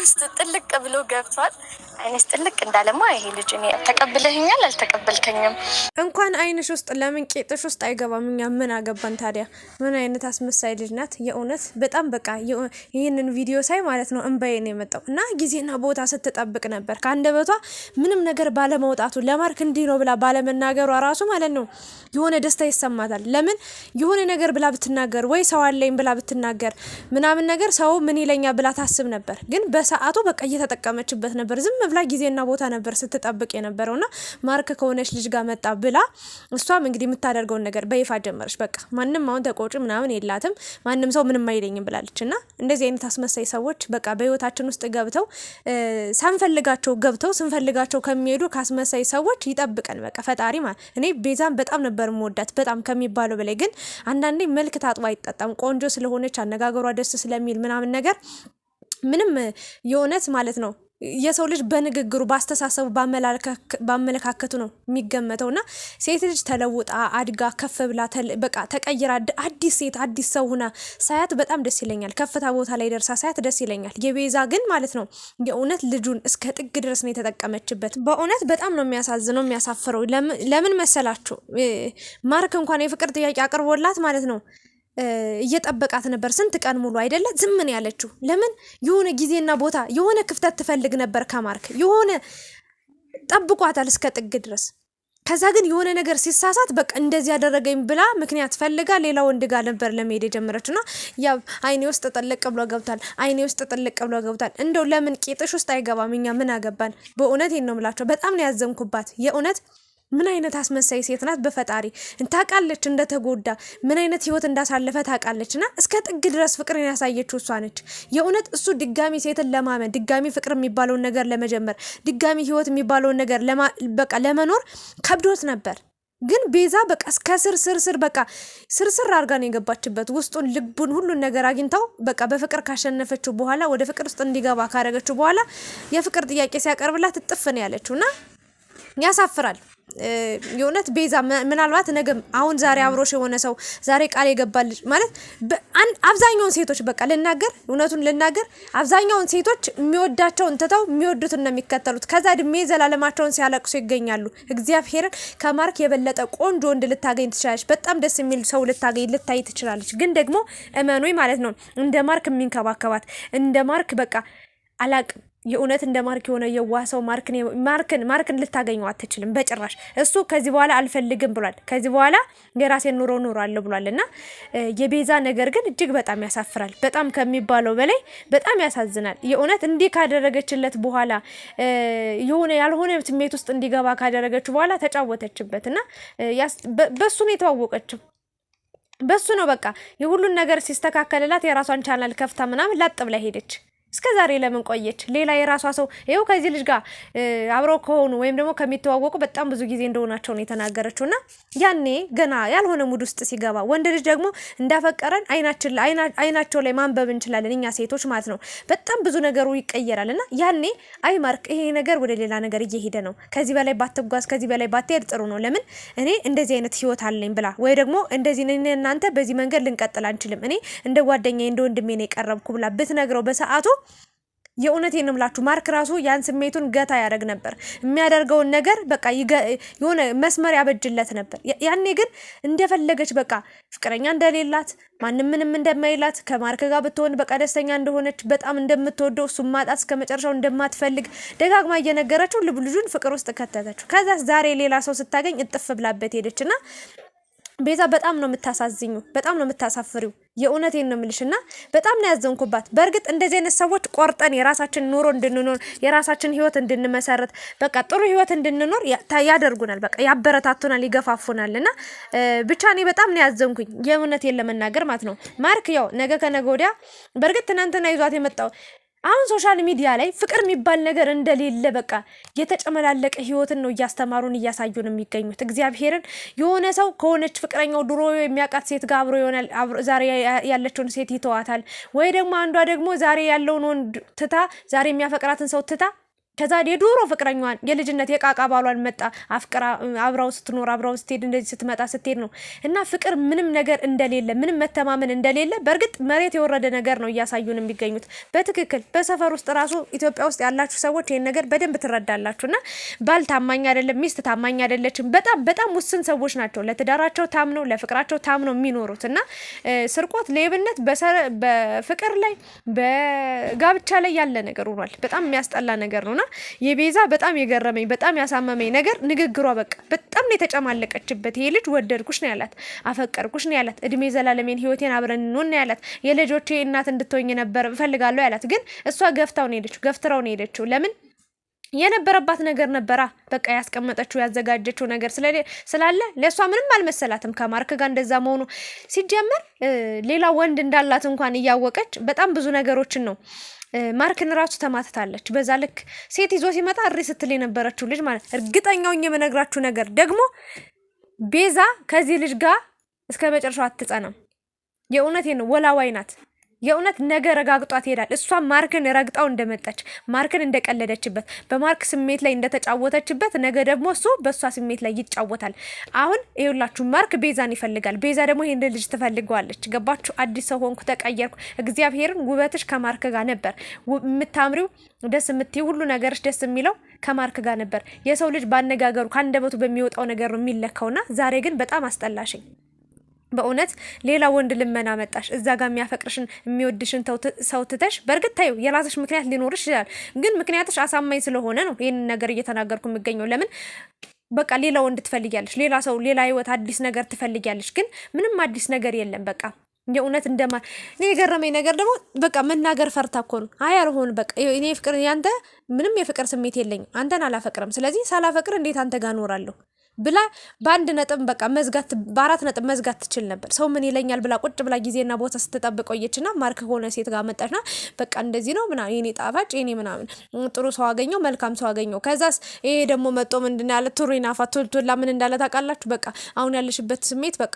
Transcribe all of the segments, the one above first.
ውስጥ ጥልቅ ብሎ ገብቷል። አይነስ ጥልቅ እንዳለማ ይሄ ልጅ እኔ ተቀብለኸኛል አልተቀበልከኝም። እንኳን አይንሽ ውስጥ ለምን ቄጥሽ ውስጥ አይገባም? እኛ ምን አገባን ታዲያ? ምን አይነት አስመሳይ ልጅ ናት? የእውነት በጣም በቃ ይህንን ቪዲዮ ሳይ ማለት ነው እንባዬ ነው የመጣው። እና ጊዜና ቦታ ስትጠብቅ ነበር ከአንደበቷ ምንም ነገር ባለመውጣቱ ለማርክ እንዲህ ነው ብላ ባለመናገሯ ራሱ ማለት ነው የሆነ ደስታ ይሰማታል። ለምን የሆነ ነገር ብላ ብትናገር ወይ ሰው አለኝ ብላ ብትናገር ምናምን ነገር ሰው ምን ይለኛ ብላ ታስብ ነበር። ግን በሰዓቱ በቃ እየተጠቀመችበት ነበር። ዝም ብላ ጊዜና ቦታ ነበር ስትጠብቅ የነበረውና ማርክ ከሆነች ልጅ ጋር መጣ ብላ እሷም እንግዲህ የምታደርገውን ነገር በይፋ ጀመረች። በቃ ማንንም አሁን ተቆጪ ምናምን የላትም ማንም ሰው ምንም አይለኝም ብላለች። እና እንደዚህ አይነት አስመሳይ ሰዎች በቃ በህይወታችን ውስጥ ገብተው ሳንፈልጋቸው ገብተው ስንፈልጋቸው ከሚሄዱ ካስመሳይ ሰዎች ይጠብቀን በቃ ፈጣሪ ማለት። እኔ ቤዛን በጣም ነበር የምወዳት በጣም ከሚባለው በላይ። ግን አንዳንዴ መልክ ታጥባ አይጠጣም። ቆንጆ ስለሆነች አነጋገሯ ደስ ስለሚል ምናምን ነገር ምንም የእውነት ማለት ነው የሰው ልጅ በንግግሩ ባስተሳሰቡ ባመለካከቱ ነው የሚገመተውና ሴት ልጅ ተለውጣ አድጋ ከፍ ብላ በቃ ተቀይራ አዲስ ሴት አዲስ ሰው ሆና ሳያት በጣም ደስ ይለኛል። ከፍታ ቦታ ላይ ደርሳ ሳያት ደስ ይለኛል። የቤዛ ግን ማለት ነው የእውነት ልጁን እስከ ጥግ ድረስ ነው የተጠቀመችበት። በእውነት በጣም ነው የሚያሳዝነው የሚያሳፍረው። ለምን መሰላችሁ? ማርክ እንኳን የፍቅር ጥያቄ አቅርቦላት ማለት ነው እየጠበቃት ነበር ስንት ቀን ሙሉ አይደለ ዝም ነው ያለችው። ለምን የሆነ ጊዜና ቦታ የሆነ ክፍተት ትፈልግ ነበር ከማርክ የሆነ ጠብቋታል እስከ ጥግ ድረስ። ከዛ ግን የሆነ ነገር ሲሳሳት በቃ እንደዚህ ያደረገኝ ብላ ምክንያት ፈልጋ ሌላ ወንድ ጋር ነበር ለመሄድ የጀመረችውና ያ አይኔ ውስጥ ጥልቅ ብሎ ገብቷል። አይኔ ውስጥ ጥልቅ ብሎ ገብቷል። እንደው ለምን ቄጥሽ ውስጥ አይገባም? እኛ ምን አገባን? በእውነት ነው የምላቸው። በጣም ነው ያዘንኩባት የእውነት። ምን አይነት አስመሳይ ሴት ናት? በፈጣሪ ታውቃለች እንደተጎዳ ምን አይነት ህይወት እንዳሳለፈ ታውቃለችና እስከ ጥግ ድረስ ፍቅርን ያሳየችው እሷ ነች የእውነት። እሱ ድጋሚ ሴትን ለማመን ድጋሚ ፍቅር የሚባለውን ነገር ለመጀመር ድጋሚ ህይወት የሚባለውን ነገር በቃ ለመኖር ከብዶት ነበር። ግን ቤዛ በቃ እስከ ስር በቃ ስር አድርጋ ነው የገባችበት። ውስጡን ልቡን ሁሉን ነገር አግኝታው በቃ በፍቅር ካሸነፈችው በኋላ ወደ ፍቅር ውስጥ እንዲገባ ካረገችው በኋላ የፍቅር ጥያቄ ሲያቀርብላት እጥፍ ነው ያለችውና ያሳፍራል የእውነት። ቤዛ ምናልባት ነገም አሁን ዛሬ አብሮሽ የሆነ ሰው ዛሬ ቃል የገባልሽ ማለት አብዛኛውን ሴቶች በቃ እውነቱን ልናገር አብዛኛውን ሴቶች የሚወዳቸውን ትተው የሚወዱትን ነው የሚከተሉት። ከዛ እድሜ ዘላለማቸውን ሲያለቅሱ ይገኛሉ። እግዚአብሔርን ከማርክ የበለጠ ቆንጆ ወንድ ልታገኝ ትችላለች። በጣም ደስ የሚል ሰው ልታይ ትችላለች። ግን ደግሞ እመኑኝ ማለት ነው እንደ ማርክ የሚንከባከባት እንደ ማርክ በቃ አላቅም የእውነት እንደ ማርክ የሆነ የዋህ ሰው ማርክን ልታገኘው አትችልም በጭራሽ። እሱ ከዚህ በኋላ አልፈልግም ብሏል። ከዚህ በኋላ የራሴን ኑሮ እኖራለሁ ብሏልና የቤዛ ነገር ግን እጅግ በጣም ያሳፍራል። በጣም ከሚባለው በላይ በጣም ያሳዝናል የእውነት። እንዲህ ካደረገችለት በኋላ የሆነ ያልሆነ ስሜት ውስጥ እንዲገባ ካደረገችው በኋላ ተጫወተችበትና በሱ ነው የተዋወቀችው። በሱ ነው በቃ የሁሉን ነገር ሲስተካከልላት የራሷን ቻናል ከፍታ ምናምን ላጥ ብላ ሄደች። እስከ ዛሬ ለምን ቆየች? ሌላ የራሷ ሰው ይኸው ከዚህ ልጅ ጋር አብረው ከሆኑ ወይም ደግሞ ከሚተዋወቁ በጣም ብዙ ጊዜ እንደሆናቸው ነው የተናገረችውና ያኔ ገና ያልሆነ ሙድ ውስጥ ሲገባ ወንድ ልጅ ደግሞ እንዳፈቀረን አይናቸው ላይ ማንበብ እንችላለን እኛ ሴቶች ማለት ነው። በጣም ብዙ ነገሩ ይቀየራልና ያኔ አይ ማርክ ይሄ ነገር ወደ ሌላ ነገር እየሄደ ነው፣ ከዚህ በላይ ባትጓዝ ከዚህ በላይ ባትሄድ ጥሩ ነው። ለምን እኔ እንደዚህ አይነት ህይወት አለኝ ብላ ወይ ደግሞ እንደዚህ እናንተ በዚህ መንገድ ልንቀጥል አንችልም፣ እኔ እንደ ጓደኛዬ እንደ ወንድሜ ነው የቀረብኩ ብላ ብትነግረው በሰዓቱ የእውነቴን ነው የምላችሁ ማርክ ራሱ ያን ስሜቱን ገታ ያደርግ ነበር። የሚያደርገውን ነገር በቃ የሆነ መስመር ያበጅለት ነበር። ያኔ ግን እንደፈለገች በቃ ፍቅረኛ እንደሌላት ማንም ምንም እንደማይላት ከማርክ ጋር ብትሆን በቃ ደስተኛ እንደሆነች በጣም እንደምትወደው እሱም ማጣት እስከመጨረሻው እንደማትፈልግ ደጋግማ እየነገረችው ልጁን ፍቅር ውስጥ ከተተችው። ከዛ ዛሬ ሌላ ሰው ስታገኝ እጥፍ ብላበት ሄደችና ቤዛ በጣም ነው የምታሳዝኙ፣ በጣም ነው የምታሳፍሪው። የእውነቴን ነው የምልሽና በጣም ነው ያዘንኩባት። በእርግጥ እንደዚህ አይነት ሰዎች ቆርጠን የራሳችን ኑሮ እንድንኖር የራሳችን ህይወት እንድንመሰረት በቃ ጥሩ ህይወት እንድንኖር ያደርጉናል፣ በቃ ያበረታቱናል፣ ይገፋፉናልና ብቻ እኔ በጣም ነው ያዘንኩኝ የእውነቴን ለመናገር ማለት ነው። ማርክ ያው ነገ ከነገ ወዲያ በእርግጥ ትናንትና ይዟት የመጣው አሁን ሶሻል ሚዲያ ላይ ፍቅር የሚባል ነገር እንደሌለ በቃ የተጨመላለቀ ህይወትን ነው እያስተማሩን እያሳዩን የሚገኙት። እግዚአብሔርን የሆነ ሰው ከሆነች ፍቅረኛው ድሮ የሚያውቃት ሴት ጋር አብሮ ይሆናል፣ ዛሬ ያለችውን ሴት ይተዋታል። ወይ ደግሞ አንዷ ደግሞ ዛሬ ያለውን ወንድ ትታ ዛሬ የሚያፈቅራትን ሰው ትታ ከዛ የዱሮ ፍቅረኛዋን የልጅነት የቃቃ ባሏን መጣ አፍቅራ አብራው ስትኖር አብራው ስትሄድ እንደዚህ ስትመጣ ስትሄድ ነው እና ፍቅር ምንም ነገር እንደሌለ ምንም መተማመን እንደሌለ በርግጥ መሬት የወረደ ነገር ነው እያሳዩን የሚገኙት በትክክል በሰፈር ውስጥ ራሱ ኢትዮጵያ ውስጥ ያላችሁ ሰዎች ይሄን ነገር በደንብ ትረዳላችሁና ባል ታማኝ አይደለም ሚስት ታማኝ አይደለችም በጣም ውስን ሰዎች ናቸው ለትዳራቸው ታምነው ለፍቅራቸው ታምነው የሚኖሩትና ስርቆት ሌብነት በፍቅር ላይ በጋብቻ ላይ ያለ ነገር ሆኗል በጣም የሚያስጠላ ነገር ነውና የቤዛ በጣም የገረመኝ በጣም ያሳመመኝ ነገር ንግግሯ በቃ በጣም ነው የተጨማለቀችበት ይሄ ልጅ ወደድኩሽ ነው ያላት አፈቀርኩሽ ነው ያላት እድሜ ዘላለሜን ህይወቴን አብረን ነው ያላት የልጆቼ እናት እንድትሆኝ ነበር እፈልጋለሁ ያላት ግን እሷ ገፍታው ነው ሄደችው ገፍትራው ነው ሄደችው ለምን የነበረባት ነገር ነበራ በቃ ያስቀመጠችው ያዘጋጀችው ነገር ስላለ ለሷ ምንም አልመሰላትም ከማርክ ጋር እንደዛ መሆኑ ሲጀመር ሌላ ወንድ እንዳላት እንኳን እያወቀች በጣም ብዙ ነገሮችን ነው ማርክን ራሱ ተማትታለች በዛ ልክ ሴት ይዞ ሲመጣ እሪ ስትል የነበረችው ልጅ ማለት እርግጠኛው የምነግራችሁ ነገር ደግሞ ቤዛ ከዚህ ልጅ ጋር እስከ መጨረሻው አትጸናም የእውነት ነው ወላዋይ ናት የእውነት ነገር ረጋግጧት ይሄዳል እሷ ማርክን ረግጣው እንደመጣች ማርክን እንደቀለደችበት በማርክ ስሜት ላይ እንደተጫወተችበት ነገ ደግሞ እሱ በሷ ስሜት ላይ ይጫወታል አሁን ይኸውላችሁ ማርክ ቤዛን ይፈልጋል ቤዛ ደግሞ ይሄን ልጅ ትፈልገዋለች ገባችሁ አዲስ ሰው ሆንኩ ተቀየርኩ እግዚአብሔርን ውበትሽ ከማርክ ጋር ነበር የምታምሪው ደስ የምትይ ሁሉ ነገርሽ ደስ የሚለው ከማርክ ጋር ነበር የሰው ልጅ ባነጋገሩ ካንደበቱ በሚወጣው ነገር ነው የሚለካውና ዛሬ ግን በጣም አስጠላሽኝ በእውነት ሌላ ወንድ ልመና መጣሽ እዛ ጋር የሚያፈቅርሽን የሚወድሽን ሰው ትተሽ በርግጥ ታዩ የራስሽ ምክንያት ሊኖርሽ ይችላል ግን ምክንያትሽ አሳማኝ ስለሆነ ነው ይሄን ነገር እየተናገርኩ የሚገኘው ለምን በቃ ሌላ ወንድ ትፈልጊያለሽ ሌላ ሰው ሌላ ህይወት አዲስ ነገር ትፈልጊያለሽ ግን ምንም አዲስ ነገር የለም በቃ የእውነት እንደማ እኔ የገረመኝ ነገር ደግሞ በቃ መናገር ፈርታ እኮ ነው አይ አልሆን በቃ እኔ ፍቅር ያንተ ምንም የፍቅር ስሜት የለኝም አንተን አላፈቅርም ስለዚህ ሳላፈቅር እንዴት አንተ ጋር እኖራለሁ ብላ በአንድ ነጥብ በቃ መዝጋት በአራት ነጥብ መዝጋት ትችል ነበር ሰው ምን ይለኛል ብላ ቁጭ ብላ ጊዜና ቦታ ስትጠብቀው እየችና ማርክ ሆነ ሴት ጋር መጣችና በቃ እንደዚህ ነው ምና የኔ ጣፋጭ የኔ ምናምን ጥሩ ሰው አገኘው መልካም ሰው አገኘው ከዛስ ይሄ ደግሞ መጦ ምንድነው ያለ ቱሪናፋ ቱልቱላ ምን እንዳለ ታውቃላችሁ በቃ አሁን ያለሽበት ስሜት በቃ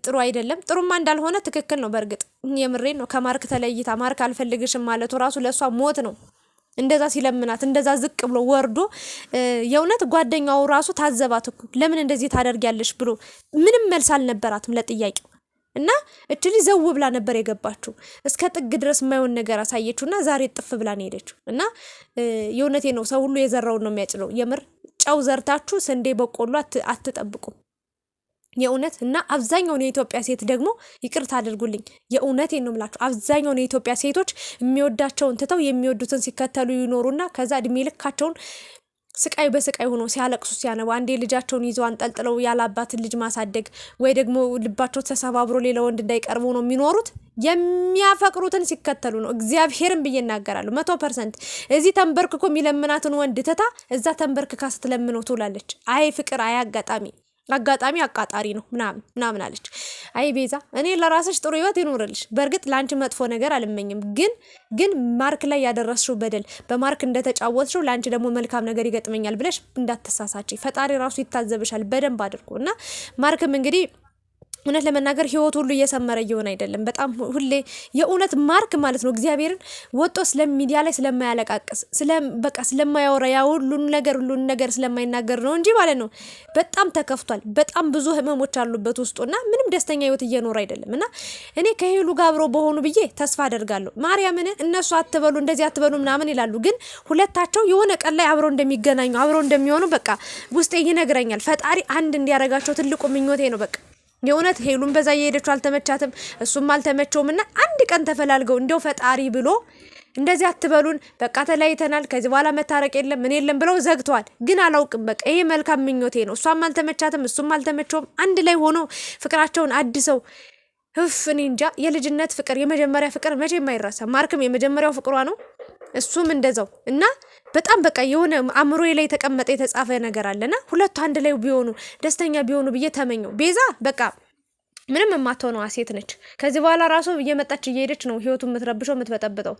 ጥሩ አይደለም ጥሩማ እንዳልሆነ ትክክል ነው በርግጥ የምሬን ነው ከማርክ ተለይታ ማርክ አልፈልግሽም ማለቱ ራሱ ለሷ ሞት ነው እንደዛ ሲለምናት እንደዛ ዝቅ ብሎ ወርዶ የእውነት ጓደኛው ራሱ ታዘባት እኮ ለምን እንደዚህ ታደርጊያለሽ ብሎ ምንም መልስ አልነበራትም ለጥያቄው እና እቺ ዘው ብላ ነበር የገባችው እስከ ጥግ ድረስ የማይሆን ነገር አሳየችውና ዛሬ ጥፍ ብላ ነው ሄደችው እና የእውነቴ ነው ሰው ሁሉ የዘራውን ነው የሚያጭለው የምር ጨው ዘርታችሁ ስንዴ በቆሎ አትጠብቁ የእውነት እና አብዛኛው የኢትዮጵያ ሴት ደግሞ ይቅርታ አድርጉልኝ የእውነቴን ነው የምላችሁ አብዛኛው የኢትዮጵያ ሴቶች የሚወዳቸውን ትተው የሚወዱትን ሲከተሉ ይኖሩና ከዛ እድሜ ልካቸውን ስቃይ በስቃይ ሆኖ ሲያለቅሱ ሲያነቡ አንዴ ልጃቸውን ይዘው አንጠልጥለው ያላባትን ልጅ ማሳደግ ወይ ደግሞ ልባቸው ተሰባብሮ ሌላ ወንድ እንዳይቀርቡ ነው የሚኖሩት የሚያፈቅሩትን ሲከተሉ ነው እግዚአብሔርን ብዬ እናገራለሁ 100% እዚህ ተንበርክኮ የሚለምናትን ወንድ ትታ እዛ ተንበርክካ ስትለምነው ትውላለች አይ ፍቅር አይ አጋጣሚ አቃጣሪ ነው ምናምን አለች አይ ቤዛ እኔ ለራስሽ ጥሩ ህይወት ይኖርልሽ በርግጥ ላንቺ መጥፎ ነገር አልመኝም ግን ማርክ ላይ ያደረስሽው በደል በማርክ እንደተጫወትሽው ላንቺ ደግሞ መልካም ነገር ይገጥመኛል ብለሽ እንዳትሳሳቺ ፈጣሪ ራሱ ይታዘብሻል በደንብ አድርጎና ማርክም እንግዲህ እውነት ለመናገር ህይወት ሁሉ እየሰመረ ይሆን አይደለም በጣም ሁሌ የእውነት ማርክ ማለት ነው እግዚአብሔርን ወጦ ስለሚዲያ ላይ ስለማያለቃቅስ በቃ ስለማያወራ ያ ሁሉን ነገር ስለማይናገር ነው እንጂ ማለት ነው በጣም ተከፍቷል በጣም ብዙ ህመሞች አሉበት ውስጡና ምንም ደስተኛ ህይወት እየኖረ አይደለምና እኔ ከሄሉ ጋር አብሮ በሆኑ ብዬ ተስፋ አደርጋለሁ ማርያምን እነሱ አትበሉ እንደዚህ አትበሉ ምናምን ይላሉ ግን ሁለታቸው የሆነ ቀን ላይ አብሮ እንደሚገናኙ አብሮ እንደሚሆኑ በቃ ውስጤ ይነግረኛል ፈጣሪ አንድ እንዲያረጋቸው ትልቁ ምኞቴ ነው በቃ የእውነት ሄሉን በዛ እየሄደችው አልተመቻትም እሱም አልተመቸውምና አንድ ቀን ተፈላልገው እንደው ፈጣሪ ብሎ እንደዚህ አትበሉን በቃ ተለያይተናል ከዚህ በኋላ መታረቅ የለም ምን የለም ብለው ዘግተዋል ግን አላውቅም በቃ ይሄ መልካም ምኞቴ ነው እሷም አልተመቻትም እሱም አልተመቸውም አንድ ላይ ሆኖ ፍቅራቸውን አድሰው እኔ እንጃ የልጅነት ፍቅር የመጀመሪያ ፍቅር መቼም አይረሳ ማርክም የመጀመሪያው ፍቅሯ ነው እሱም እንደዛው እና በጣም በቃ የሆነ አእምሮዬ ላይ ተቀመጠ የተጻፈ ነገር አለና ሁለቱ አንድ ላይ ቢሆኑ ደስተኛ ቢሆኑ ብዬ ተመኘው ቤዛ በቃ ምንም የማትሆነው ሴት ነች ከዚህ በኋላ ራሱ እየመጣች እየሄደች ነው ህይወቱን የምትረብሸው የምትበጠብጠው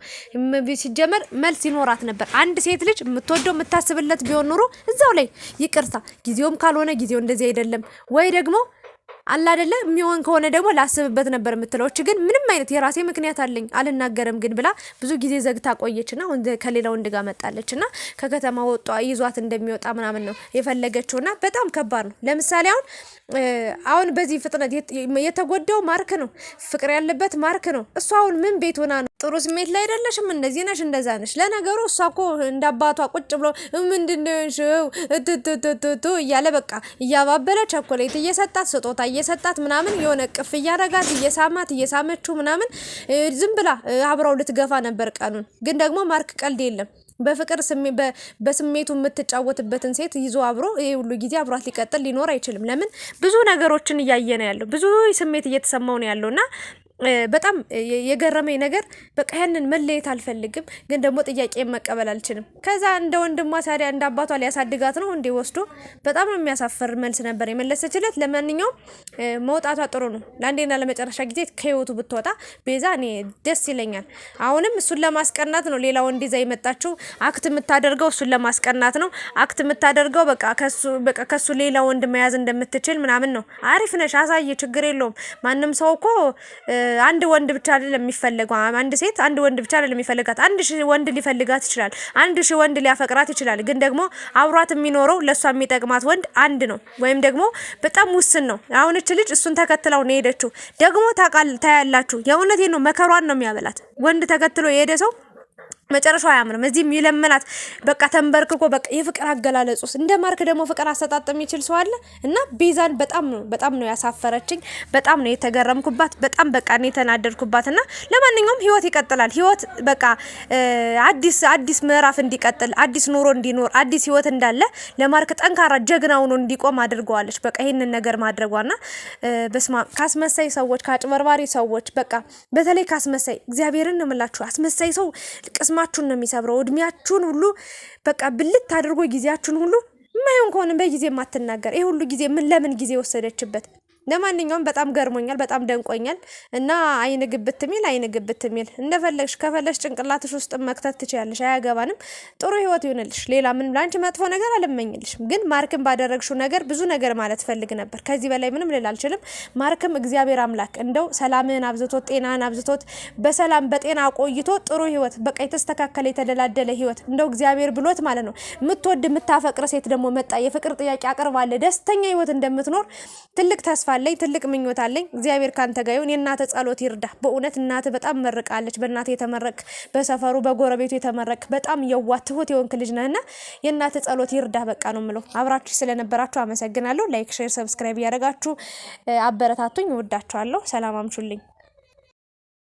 ሲጀመር መልስ ይኖራት ነበር አንድ ሴት ልጅ የምትወደው የምታስብለት ቢሆን ኑሮ እዛው ላይ ይቅርታ ጊዜውም ካልሆነ ጊዜው እንደዚህ አይደለም ወይ ደግሞ አላ አይደለ የሚሆን ከሆነ ደግሞ ላስብበት ነበር የምትለው። እቺ ግን ምንም አይነት የራሴ ምክንያት አለኝ አልናገርም ግን ብላ ብዙ ጊዜ ዘግታ ቆየችና አሁን ከሌላ ወንድ ጋር መጣለችና ከከተማ ወጣ ይዟት እንደሚወጣ ምናምን ነው የፈለገችውና በጣም ከባድ ነው። ለምሳሌ አሁን በዚህ ፍጥነት የተጎዳው ማርክ ነው፣ ፍቅር ያለበት ማርክ ነው። እሷ አሁን ምን ቤት ሆና ነው? ጥሩ ስሜት ላይ አይደለሽም፣ እንደዚህ ነሽ እንደዛ ነሽ። ለነገሩ እሷ እኮ እንዳባቷ ቁጭ ብሎ ምንድነው እትትትቱ እያለ በቃ እያባበለ ቸኮሌት እየሰጣት ስጦታ እየሰጣት ምናምን የሆነ ቅፍ እያረጋት እየሳማት እየሳመችው ምናምን ዝም ብላ አብራው ልትገፋ ነበር ቀኑን። ግን ደግሞ ማርክ ቀልድ የለም። በፍቅር በስሜቱ የምትጫወትበትን ሴት ይዞ አብሮ ይሄ ሁሉ ጊዜ አብሯት ሊቀጥል ሊኖር አይችልም። ለምን ብዙ ነገሮችን እያየ ነው ያለው፣ ብዙ ስሜት እየተሰማው ነው ያለውና በጣም የገረመኝ ነገር በቃ ያንን መለየት አልፈልግም፣ ግን ደግሞ ጥያቄ መቀበል አልችልም። ከዛ እንደ ወንድሟ ታዲያ እንደ አባቷ ሊያሳድጋት ነው እንዴ ወስዶ? በጣም ነው የሚያሳፍር መልስ ነበር የመለሰችለት። ለማንኛውም መውጣቷ ጥሩ ነው። ለአንዴና ለመጨረሻ ጊዜ ከህይወቱ ብትወጣ ቤዛ እኔ ደስ ይለኛል። አሁንም እሱን ለማስቀናት ነው ሌላ ወንድ ይዛ የመጣችው። አክት የምታደርገው እሱን ለማስቀናት ነው። አክት የምታደርገው በቃ ከሱ ሌላ ወንድ መያዝ እንደምትችል ምናምን ነው። አሪፍ ነሽ፣ አሳይ፣ ችግር የለውም። ማንም ሰው እኮ አንድ ወንድ ብቻ አይደለም የሚፈልገው። አንድ ሴት አንድ ወንድ ብቻ አይደለም የሚፈልጋት። 1000 ወንድ ሊፈልጋት ይችላል። 1000 ወንድ ሊያፈቅራት ይችላል። ግን ደግሞ አብሯት የሚኖረው ለሷ የሚጠቅማት ወንድ አንድ ነው፣ ወይም ደግሞ በጣም ውስን ነው። አሁን እቺ ልጅ እሱን ተከትለው ነው ሄደችው። ደግሞ ታያላችሁ፣ የእውነቴን ነው፣ መከሯን ነው የሚያበላት። ወንድ ተከትሎ የሄደ ሰው መጨረሻው አያምርም። እዚህ የሚለምናት በቃ ተንበርክኮ በቃ የፍቅር አገላለጹስ እንደ ማርክ ደግሞ ፍቅር አሰጣጥ የሚችል ሰው አለ። እና ቤዛን በጣም ነው ያሳፈረችኝ። በጣም ነው የተገረምኩባት። በጣም በቃ እኔ ተናደድኩባትና ለማንኛውም ህይወት ይቀጥላል። ህይወት በቃ አዲስ ምዕራፍ እንዲቀጥል፣ አዲስ ኑሮ እንዲኖር፣ አዲስ ህይወት እንዳለ ለማርክ ጠንካራ ጀግና ሆኖ እንዲቆም አድርገዋለች። በቃ ይሄንን ነገር ማድረጓና በስማ ካስመሳይ ሰዎች፣ ካጭበርባሪ ሰዎች በቃ በተለይ ካስመሳይ እግዚአብሔርን ነው የምላችሁ። አስመሳይ ሰው ቅስማችሁን ነው የሚሰብረው። እድሜያችሁን ሁሉ በቃ ብልት አድርጎ ጊዜያችሁን ሁሉ የማይሆን ከሆነ በጊዜ ማትናገር። ይሄ ሁሉ ጊዜ ለምን ጊዜ ወሰደችበት? ለማንኛውም በጣም ገርሞኛል፣ በጣም ደንቆኛል። እና አይን ግብት ሚል እንደፈለግሽ ከፈለግሽ ጭንቅላትሽ ውስጥ መክተት ትችያለሽ፣ አያገባንም። ጥሩ ህይወት ይሁንልሽ። ሌላ ምን ላንቺ መጥፎ ነገር አልመኝልሽም። ግን ማርክም ባደረግሽው ነገር ብዙ ነገር ማለት ፈልግ ነበር። ከዚህ በላይ ምንም ልል አልችልም። ማርክም እግዚአብሔር አምላክ እንደው ሰላምህን አብዝቶት ጤናህን አብዝቶት በሰላም በጤና ቆይቶ ጥሩ ህይወት በቃ የተስተካከለ የተደላደለ ህይወት እንደው እግዚአብሔር ብሎት ማለት ነው። የምትወድ የምታፈቅር ሴት ደግሞ መጣ የፍቅር ጥያቄ አቅርባለ ደስተኛ ህይወት እንደምትኖር ትልቅ ተስፋ አለኝ፣ ትልቅ ምኞት አለኝ። እግዚአብሔር ካንተ ጋር ይሁን። የእናተ ጸሎት ይርዳ። በእውነት እናተ በጣም መርቃለች። በእናተ የተመረቅ በሰፈሩ በጎረቤቱ የተመረቅ በጣም የዋህ ትሁት የሆንክ ልጅ ነህና የእናተ ጸሎት ይርዳ። በቃ ነው የምለው። አብራችሁ ስለነበራችሁ አመሰግናለሁ። ላይክ፣ ሼር፣ ሰብስክራይብ ያደርጋችሁ አበረታቱኝ። እወዳችኋለሁ። ሰላም አምሹልኝ።